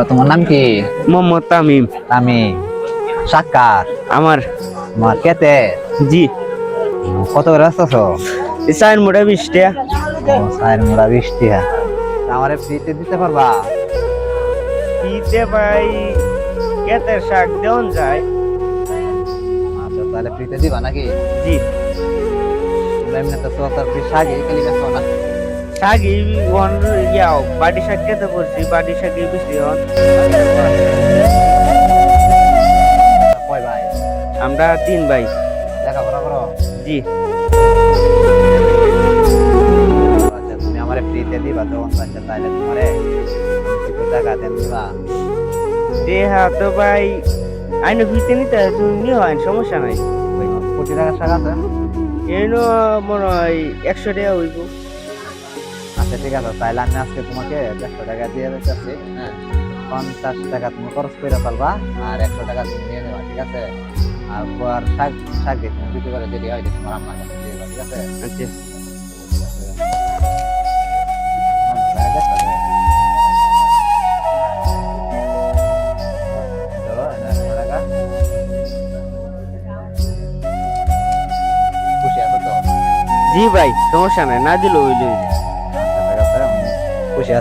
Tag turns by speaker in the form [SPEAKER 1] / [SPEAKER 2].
[SPEAKER 1] তোমার নাম কি?
[SPEAKER 2] মোহাম্মদ তামিম।
[SPEAKER 1] আমি সাক্কার
[SPEAKER 2] আমার
[SPEAKER 1] আমার কেতে
[SPEAKER 2] জি
[SPEAKER 1] কত করে আসতেছ?
[SPEAKER 2] চার মোটা 20 টাকা।
[SPEAKER 1] চার মোড়া 20 টাকা। আমারে ফ্রিতে দিতে পারবা?
[SPEAKER 2] দিতে ভাই কেতের শাক দেওয়ান যায়।
[SPEAKER 1] আচ্ছা তাহলে ফ্রিতে দিবা নাকি?
[SPEAKER 2] জি
[SPEAKER 1] এমনি তো তোর ফ্রি শাকে খালি বেচো না।
[SPEAKER 2] শাকই ওয়ান ইয়াও বাড়ি শাক কেটে পড়ছি, বাড়ি শাকই বেশি হন।
[SPEAKER 1] কয় ভাই?
[SPEAKER 2] আমরা 3 ভাই।
[SPEAKER 1] লেখাপড়া করো?
[SPEAKER 2] জি
[SPEAKER 1] আচ্ছা তুমি আমারে ফ্রিতে দিবা তো? আচ্ছা তাহলে তোমারে কিছু টাকা দেন দিবা?
[SPEAKER 2] দেহা তো ভাই আইনে ভিতে নিতে তুমি নিও, আইন সমস্যা নাই।
[SPEAKER 1] কোটি টাকার শাক আছে?
[SPEAKER 2] এনো মনে হয় 100 টাকা হইব।
[SPEAKER 1] আচ্ছা ঠিক আছে, তাহলে আমি আজকে তোমাকে 150 টাকা দিয়ে দিতেছি। হ্যাঁ, 50 টাকা তুমি খরচ করে ফেলবা আর 100 টাকা তুমি নিয়ে নেবা, ঠিক আছে? আর পর শাক শাক দিয়ে তুমি বিক্রি করে যদি হয় তোমার আম্মার কাছে দিয়ে দেবা, ঠিক আছে?
[SPEAKER 2] আচ্ছা
[SPEAKER 1] চলো, 100 টাকা। খুশি আছো তো?
[SPEAKER 2] জি ভাই সমস্যা নাই, না দিলেও হইলো।
[SPEAKER 1] আচ্ছা ঠিক আছে, আমি খুশি আছি।